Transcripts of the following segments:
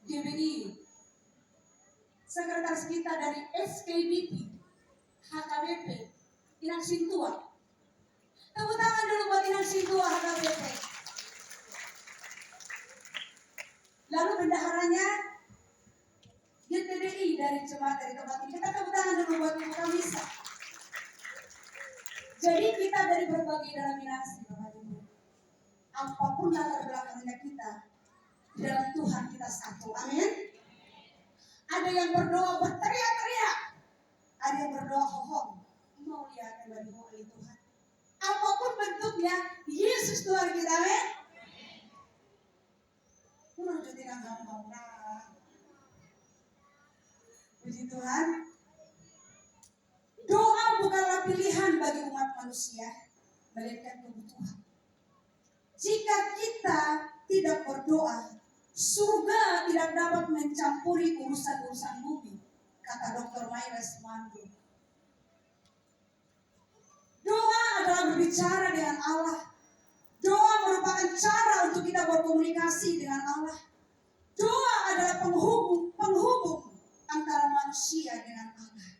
GBI, sekretaris kita dari SKBP, HKBP, Inang Sintua. Tepuk tangan dulu buat Inang Sintua HKBP. Lalu bendaharanya GTDI dari jemaat dari tempat ini. Kita tepuk tangan dulu buat Ibu Kamisa. Jadi kita dari berbagai denominasi, Bapak Ibu. Apapun latar belakangnya kita, di dalam Tuhan kita satu. Amin. Ada yang berdoa berteriak-teriak, ada yang berdoa hohong, mau lihat kembali oleh Tuhan. Apapun bentuknya, Yesus Tuhan kita. Amin. Pulang jadi gampang. Puji Tuhan. Doa bukanlah pilihan bagi umat manusia, melainkan kebutuhan. Jika kita tidak berdoa, surga tidak dapat mencampuri urusan-urusan bumi, kata Dr. Myles Mandu. Doa adalah berbicara dengan Allah. Doa merupakan cara untuk kita berkomunikasi dengan Allah. Doa adalah penghubung antara manusia dengan Allah.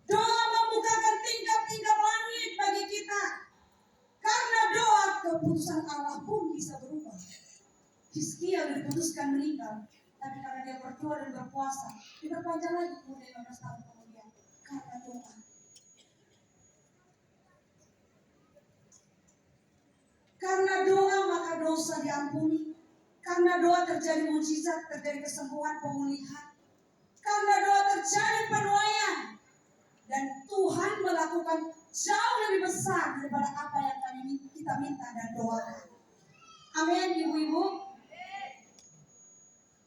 Doa membukakan tingkap-tingkap langit bagi kita. Karena doa, keputusan Allah pun bisa berubah. Hizkia diputuskan meninggal, tapi karena dia berdoa dan berpuasa, diperpanjang lagi kemudian 15 tahun kemudian. Karena doa. Karena doa maka dosa diampuni. Karena doa terjadi mujizat, terjadi kesembuhan, pemulihan. Karena doa terjadi penuaian. Dan Tuhan melakukan jauh lebih besar daripada apa yang kita minta dan doakan. Amin, ibu-ibu.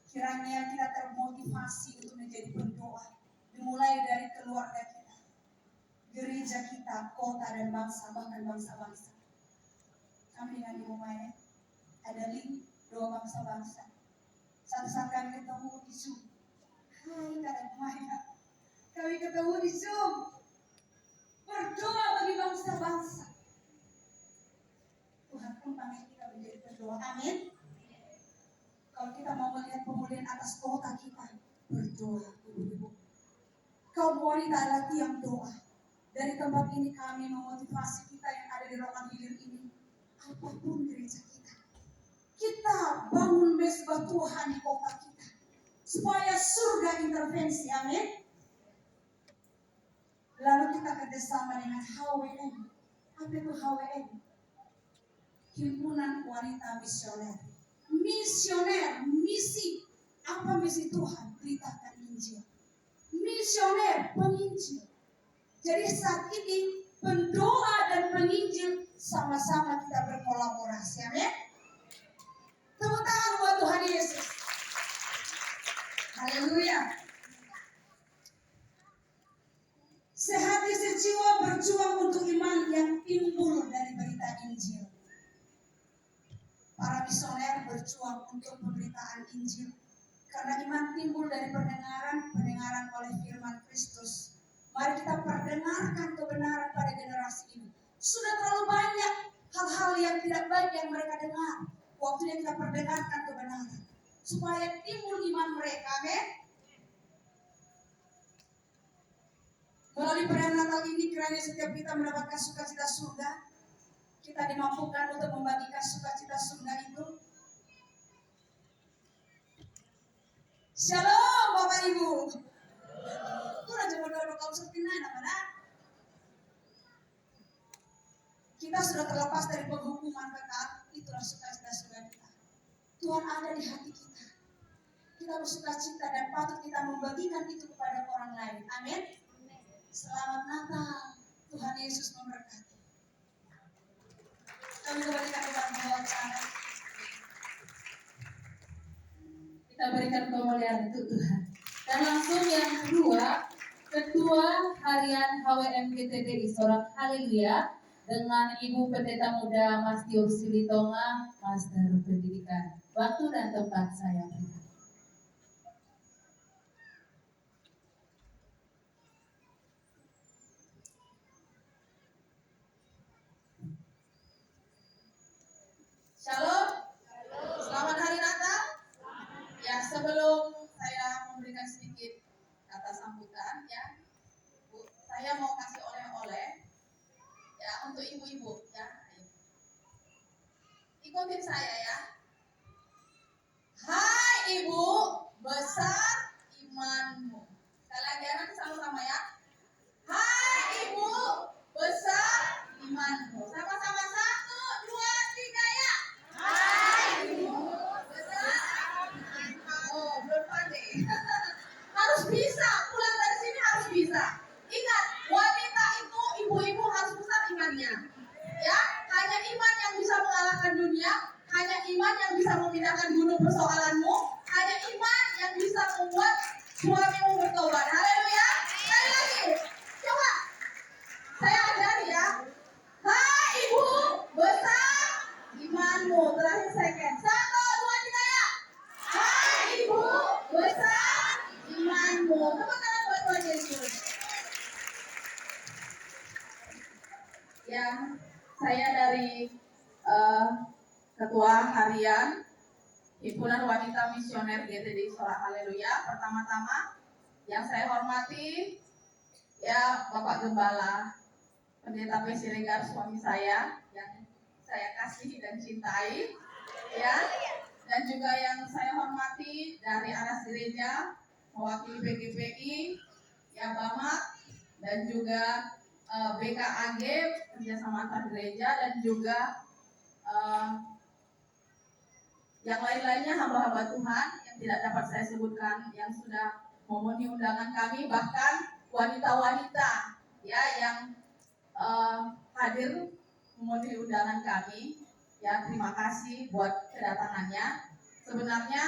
Kiranya kita termotivasi untuk menjadi pendoa. Dimulai dari keluarga kita, gereja kita, kota dan bangsa, bahkan bangsa-bangsa. Kami dengan Ibu Maya ada link doa bangsa-bangsa. Satu saat kami ketemu di Zoom. Hai kata Ibu Maya, kami ketemu di Zoom. Berdoa bagi bangsa-bangsa. Tuhan pun panggil kita menjadi pendoa. Amin. Kalau kita mau melihat pemulihan atas kota kita, berdoa, ibu-ibu. Kaum wanita adalah tiang doa. Dari tempat ini kami memotivasi kita yang ada di Rokan Hilir ini. Apapun gereja kita bangun mesbah Tuhan di kota kita. Supaya surga intervensi, amin. Lalu kita kerjasama dengan HWM. Apa itu HWM? Himpunan Wanita Misioner. Misioner, misi. Apa misi Tuhan? Beritakan Injil. Misioner, penginjil. Jadi saat ini pendoa dan penginjil sama-sama kita berkolaborasi. Amin. Tepuk tangan buat Tuhan Yesus. Haleluya. Sehati sejiwa berjuang untuk iman yang timbul dari berita Injil. Para misioner berjuang untuk pemberitaan Injil. Karena iman timbul dari pendengaran oleh firman Kristus. Mari kita perdengarkan kebenaran pada generasi ini. Sudah terlalu banyak hal-hal yang tidak baik yang mereka dengar. Waktunya kita perdengarkan kebenaran. Supaya timbul iman mereka. Amin. Melalui perayaan Natal ini kiranya setiap kita mendapatkan sukacita surga. Kita dimampukan untuk membagikan sukacita surga itu. Shalom Bapak Ibu. Itu aja berdoa kaum setina mana? Kita sudah terlepas dari penghukuman kekal. Itulah sukacita surga kita. Tuhan ada di hati kita. Kita bersukacita dan patut kita membagikan itu kepada orang lain. Amin. Selamat Natal. Tuhan Yesus memberkati. Kami kembalikan kepada wawancara. Kita berikan kemuliaan untuk Tuhan. Dan langsung yang kedua, Ketua Harian HWM GTDI Sorak Haleluya dengan Ibu Pendeta Muda Mas Tio Silitonga, Master Pendidikan. Waktu dan tempat saya berikan. Shalom. Selamat hari Natal. Ya, sebelum saya memberikan sedikit kata sambutan ya, Bu, saya mau kasih oleh-oleh ya untuk ibu-ibu ya. Ikutin saya ya. Hai ibu, besar imanmu. Sekali lagi nanti sama-sama ya. Hai ibu, besar imanmu. Sama-sama 1, 2, 3 ya. Hai ibu, besar imanmu. Oh, belum pandai. Harus bisa, pulang dari sini harus bisa. Ingat, wanita itu, ibu-ibu harus besar imannya. Ya, hanya iman yang bisa mengalahkan dunia, hanya iman yang bisa memindahkan gunung persoalanmu, hanya iman yang bisa membuat suamimu bertobat. Haleluya. Sekali lagi, coba saya ajari ya. Hai ibu, besar imanmu. Terakhir second. 1, 2, 3 ya. Hai ibu, besar imanmu. Tepuk tangan buat Tuhan Yesus. Ya, saya dari Ketua Harian Himpunan Wanita Misioner GTD Istora Haleluya. Pertama-tama yang saya hormati ya Bapak Gembala Pendeta P. Siregar, suami saya yang saya kasihi dan cintai ya, dan juga yang saya hormati dari aras gereja mewakili PGPI ya Bamak, dan juga BKAG kerjasama antar gereja, dan juga yang lain-lainnya hamba-hamba Tuhan yang tidak dapat saya sebutkan yang sudah memenuhi undangan kami, bahkan wanita-wanita ya yang hadir memenuhi undangan kami ya, terima kasih buat kedatangannya. Sebenarnya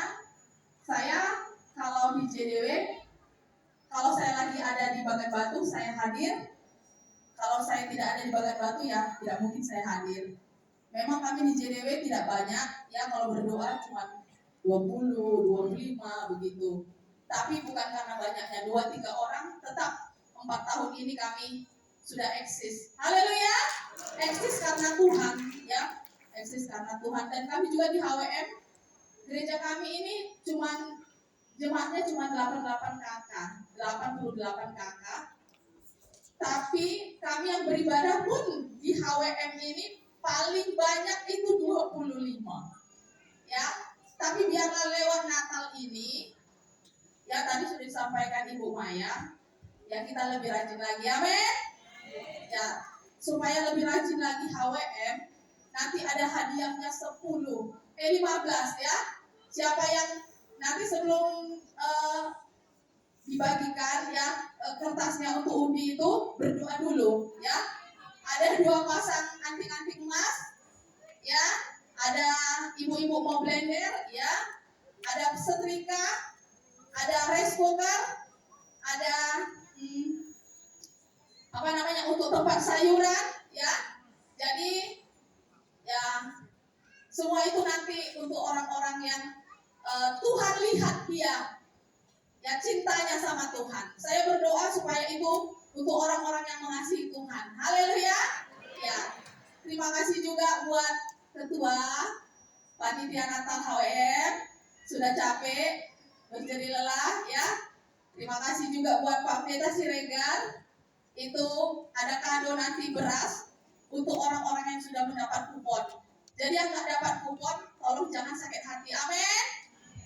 saya kalau di JDW, kalau saya lagi ada di Bagan Batu saya hadir, kalau saya tidak ada di Bagan Batu ya tidak mungkin saya hadir. Memang kami di JDW tidak banyak ya, kalau berdoa cuma 20, 25 begitu. Tapi bukan karena banyaknya 2-3 orang, tetap 4 tahun ini kami sudah eksis. Haleluya. Eksis karena Tuhan ya. Eksis karena Tuhan. Dan kami juga di HWM, gereja kami ini jemaatnya cuma 88 kakak, 88 kakak. Tapi kami yang beribadah pun di HWM ini paling banyak itu 25 ya. Tapi biarlah lewat Natal ini ya, tadi sudah disampaikan Ibu Maya ya, kita lebih rajin lagi, amin ya, supaya lebih rajin lagi HWM. Nanti ada hadiahnya 15 ya. Siapa yang nanti sebelum dibagikan ya kertasnya untuk undi itu, berdoa dulu ya. Ada 2 pasang anting-anting emas ya, ada ibu-ibu mau blender ya, ada setrika, ada rice cooker, ada untuk tempat sayuran ya. Jadi ya semua itu nanti untuk orang-orang yang Tuhan lihat dia ya cintanya sama Tuhan. Saya berdoa supaya itu untuk orang-orang yang mengasihi Tuhan. Haleluya. Ya. Terima kasih juga buat Ketua Panitia Natal HWM, sudah capek, berjeri lelah ya. Terima kasih juga buat Pak Pendeta Siregar. Itu ada kado nanti beras untuk orang-orang yang sudah mendapat kupon. Jadi yang nggak dapat kupon, tolong jangan sakit hati. Amin.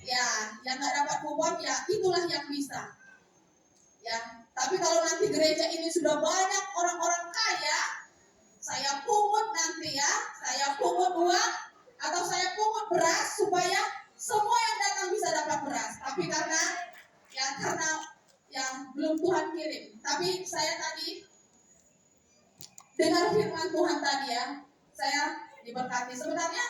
Ya, yang nggak dapat kupon ya itulah yang bisa. Ya, tapi kalau nanti gereja ini sudah banyak orang-orang kaya, saya pungut nanti ya, saya pungut uang atau saya pungut beras supaya semua yang datang bisa dapat beras. Tapi karena belum Tuhan kirim. Tapi saya tadi dengar firman Tuhan tadi ya, saya diberkati. Sebenarnya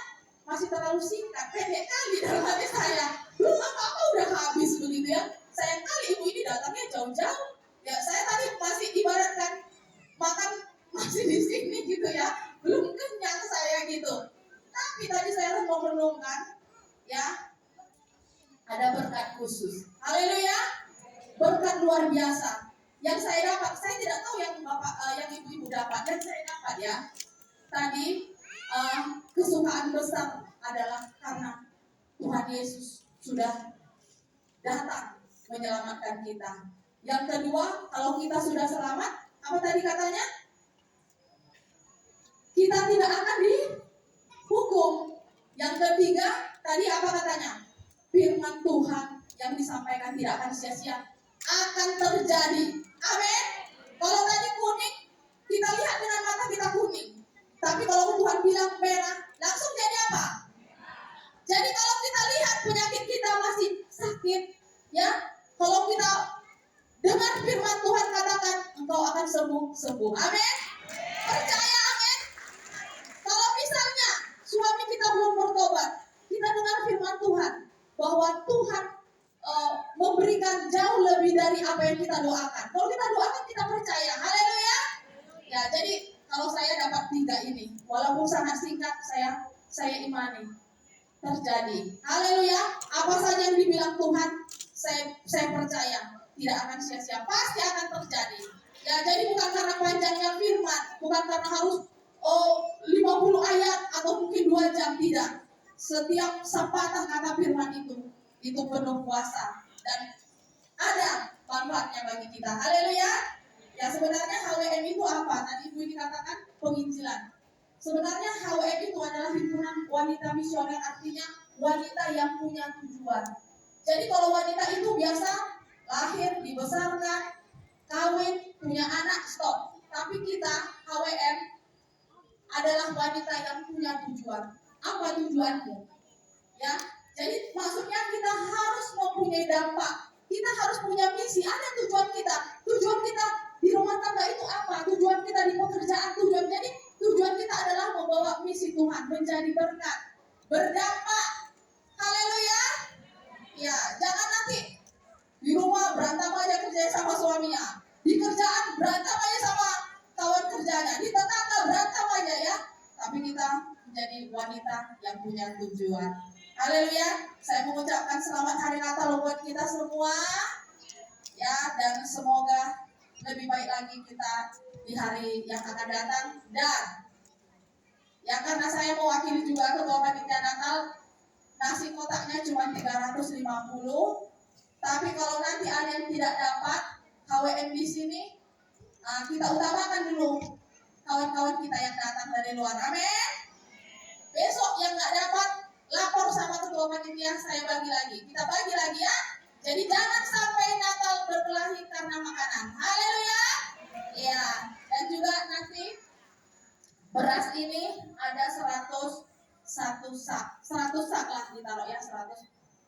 masih terlalu singkat, pendek kali dalam hati saya. Belum apa-apa udah habis begitu ya. Sayang kali ibu ini datangnya jauh-jauh. Ya saya tadi masih ibaratkan makan masih di sini gitu ya, belum kenyang saya gitu. Tapi tadi saya renung-renungkan ya, ada berkat khusus. Haleluya, berkat luar biasa yang saya dapat. Saya tidak tahu yang bapak, yang ibu-ibu dapat, dan saya dapat ya. Tadi kesukaan besar adalah karena Tuhan Yesus sudah datang menyelamatkan kita. Yang kedua, kalau kita sudah selamat, apa tadi katanya? Kita tidak akan dihukum. Yang ketiga, tadi apa katanya? Firman Tuhan yang disampaikan tidak akan sia-sia, akan terjadi. Amin. Kalau tadi kuning, kita lihat dengan mata kita kuning. Tapi kalau Tuhan bilang merah, langsung jadi apa? Jadi kalau kita lihat penyakit kita masih sakit, ya, kalau kita dengar firman Tuhan katakan, engkau akan sembuh. Amin. Percaya, amin. Kalau misalnya suami kita belum bertobat, kita dengar firman Tuhan bahwa Tuhan memberikan jauh lebih dari apa yang kita doakan. Kalau kita doakan, kita percaya. Haleluya. Ya, jadi kalau saya dapat 3 ini, walaupun sangat singkat, saya imani terjadi. Haleluya. Apa saja yang dibilang Tuhan, saya percaya tidak akan sia-sia, pasti akan terjadi. Ya, jadi bukan karena panjangnya firman, bukan karena harus 50 ayat atau mungkin 2 jam, tidak. Setiap sepatah kata firman itu penuh kuasa dan ada manfaatnya bagi kita. Haleluya. Ya, sebenarnya HWM itu apa? Tadi Ibu dikatakan penginjilan. Sebenarnya HWM itu adalah himpunan wanita misioner, artinya wanita yang punya tujuan. Jadi kalau wanita itu biasa lahir, dibesarkan, kawin, punya anak, stop. Tapi kita HWM adalah wanita yang punya tujuan. Apa tujuanmu? Ya, jadi maksudnya kita harus mempunyai dampak. Kita harus punya misi. Ada tujuan kita. Tujuan kita di rumah tangga itu apa? Tujuan kita di pekerjaan. Tujuan kita adalah membawa misi Tuhan, menjadi berkat, berdampak. Haleluya. Ya, jangan nanti di rumah berantem aja kerja sama suaminya, di kerjaan berantem aja sama kawan kerjanya, di tetangga berantem aja ya. Tapi kita menjadi wanita yang punya tujuan. Haleluya. Saya mengucapkan selamat hari Natal buat kita semua. Ya, dan semoga lebih baik lagi kita di hari yang akan datang. Dan ya, karena saya mewakili juga ketua panitia Natal, nasi kotaknya cuma 350. Tapi kalau nanti ada yang tidak dapat HWM di sini, kita utamakan dulu kawan-kawan kita yang datang dari luar. Amin. Besok yang nggak dapat, lapor sama ketua panitia, saya bagi lagi. Kita bagi lagi ya. Jadi jangan sampai Natal berkelahi karena makanan. Haleluya. Ya, dan juga nanti beras ini ada 101 sak. 100 sak lah ditaruh ya, 100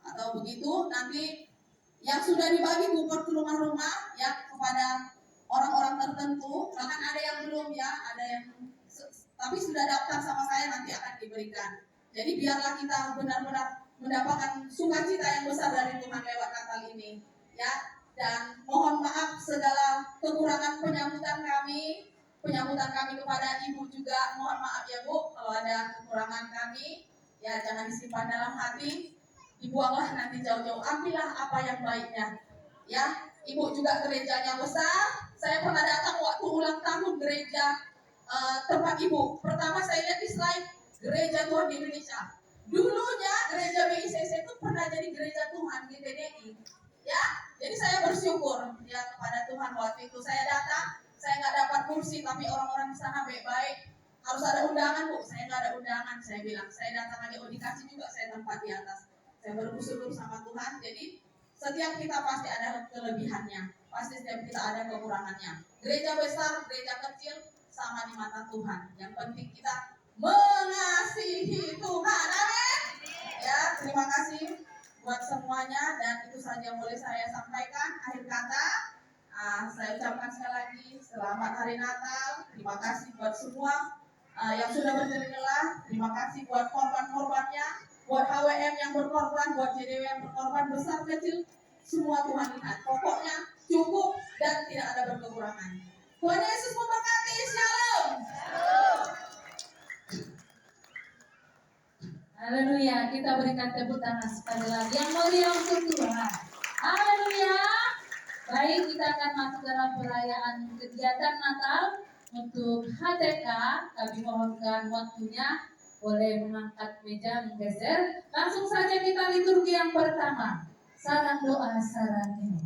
atau begitu. Nanti yang sudah dibagi kupon ke rumah-rumah ya kepada orang-orang tertentu. Bahkan ada yang belum ya, ada yang tapi sudah daftar sama saya, nanti akan diberikan. Jadi biarlah kita benar-benar mendapatkan sukacita yang besar dari Tuhan lewat Natal ini ya. Dan mohon maaf segala kekurangan penyambutan kami kepada Ibu juga. Mohon maaf ya Bu kalau ada kekurangan kami ya, jangan disimpan dalam hati, dibuanglah nanti jauh-jauh. Ambillah apa yang baiknya ya. Ibu juga gerejanya besar. Saya pernah datang waktu ulang tahun gereja tempat Ibu. Pertama saya lihat di slide gereja Tuhan di Indonesia. Dulunya gereja BICC itu pernah jadi gereja Tuhan GTDI. Ya, jadi saya bersyukur ya kepada Tuhan. Waktu itu saya datang, saya nggak dapat kursi, tapi orang-orang di sana baik-baik. Harus ada undangan Bu, saya nggak ada undangan. Saya bilang saya datang aja, dikasih juga saya tempat di atas. Saya bersyukur sama Tuhan. Jadi setiap kita pasti ada kelebihannya, pasti setiap kita ada kekurangannya. Gereja besar, gereja kecil, sama di mata Tuhan. Yang penting kita mengasihi Tuhan. Amin. Ya, terima kasih buat semuanya, dan itu saja yang boleh saya sampaikan. Akhir kata, saya ucapkan sekali lagi selamat hari Natal. Terima kasih buat semua yang sudah bergerak. Terima kasih buat korban-korbannya, buat HWM yang berkorban, buat JDW yang berkorban, besar kecil semua Tuhan lihat. Pokoknya cukup dan tidak ada berkekurangan. Tuhan Yesus memberkati. Shalom. Haleluya, kita berikan tepuk tangan sekali lagi yang mulia untuk Tuhan. Haleluya. Baik, kita akan masuk dalam perayaan kegiatan Natal. Untuk HTK, kami mohonkan waktunya, boleh mengangkat meja, menggeser. Langsung saja kita liturgi yang pertama. Sarang doa sarang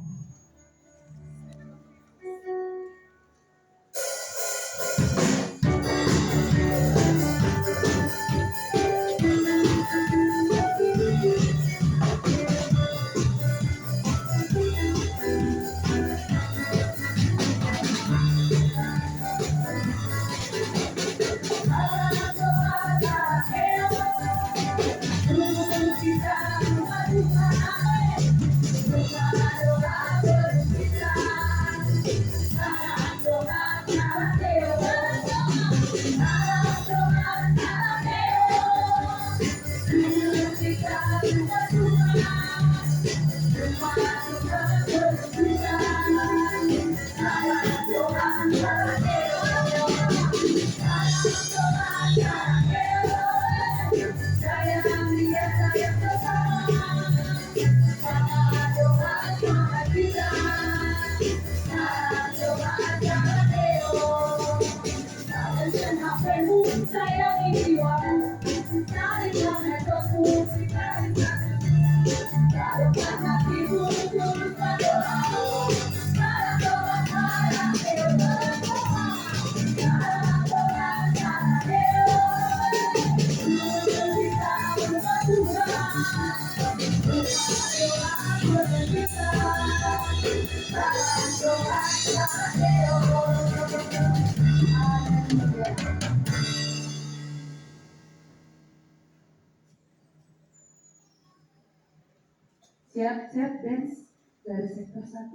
Siap dance dari sektor 1.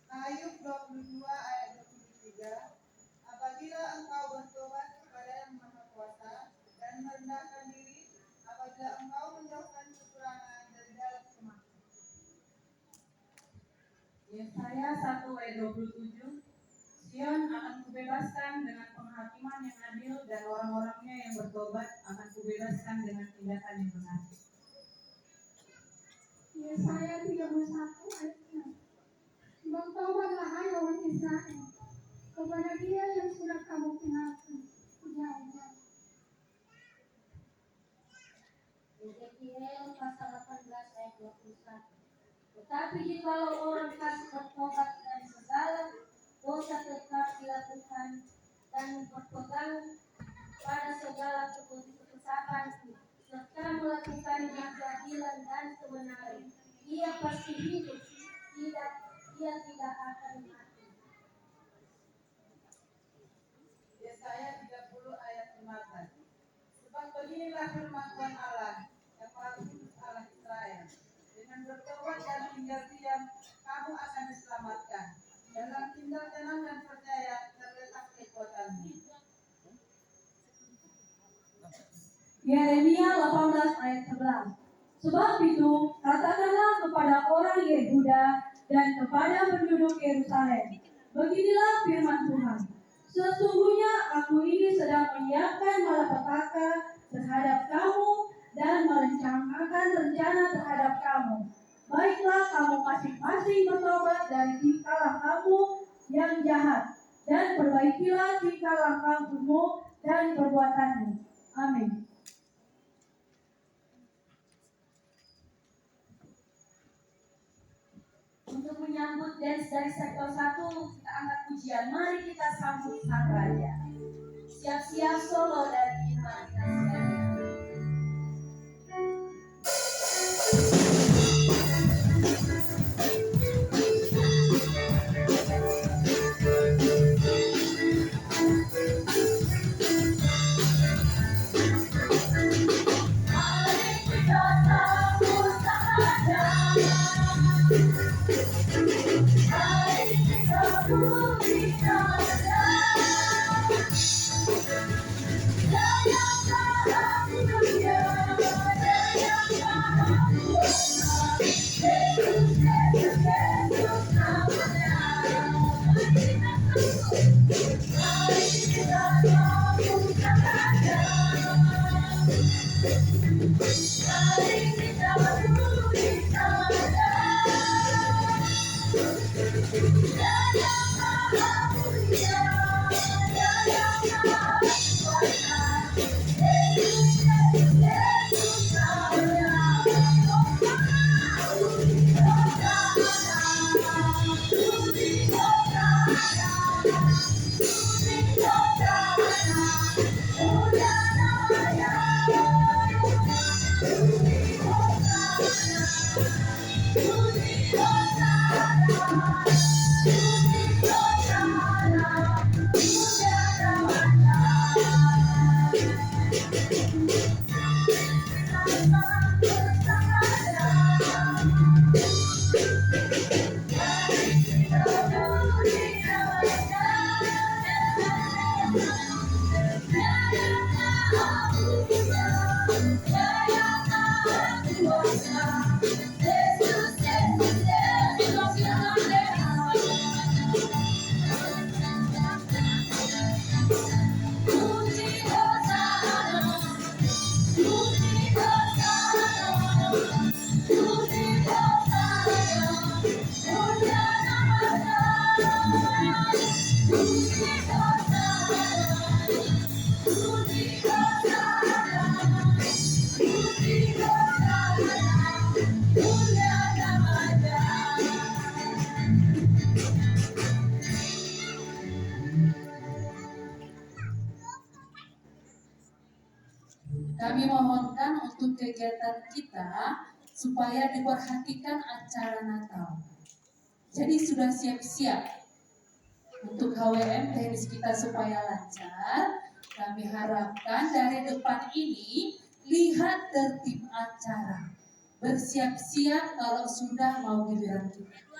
Ayub 22 ayat 23. Apabila engkau bertobat kepada Yang Maha Kuasa dan merendahkan diri, apabila engkau menjauhkan kekurangan dari dalam kemahan. Yesaya 1 ayat 27. Sion akan kubebaskan dengan penghakiman yang adil dan orang-orangnya yang bertobat akan kubebaskan dengan tindakan yang benar. Yesaya 31 ayat 6. Bertobatlah hai orang Israel, kepada Dia yang sudah kamu kenalkan, jauh-jauh. Yeskiel pasal 18 ayat 21. Tetapi jikalau orang fasik bertobat dari segala dosa tetap dilakukan dan berpegang pada segala ketetapan serta melakukan keadilan dan kebenaran, ia pasti hidup, ia tidak akan mati. Yesaya 30 ayat 15. Sebab beginilah firman Tuhan Allah, yang Maha Kudus Allah Israel. Dengan bertobat dan tinggal diam, kamu akan diselamatkan. Dalam tinggal tenang dan percaya terletak kekuatanmu. Yeremia 18 ayat 11. Sebab itu, katakanlah kepada orang Yehuda dan kepada penduduk Yerusalem, beginilah firman Tuhan. Sesungguhnya aku ini sedang menyiapkan malapetaka terhadap kamu dan merencanakan rencana terhadap kamu. Baiklah kamu masing-masing bertobat dari tingkah lakumu yang jahat, dan perbaikilah tingkah lakumu dan perbuatanmu. Amin. Untuk menyambut dance dari sektor 1, kita angkat pujian. Mari kita sambut Sang Raja. Siap-siap solo dari Marita Siaga. Kita mulia namanya. Kami mohonkan untuk kegiatan kita supaya diperhatikan acara Natal. Jadi sudah siap-siap untuk HWM teknis kita supaya lancar. Kami harapkan dari depan ini lihat tertib acara. Bersiap-siap kalau sudah mau giliran kita.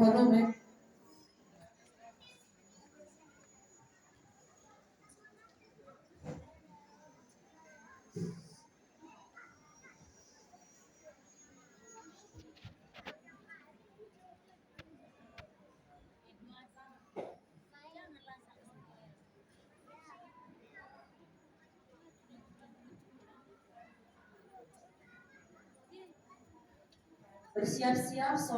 Volume. Bersiap-siap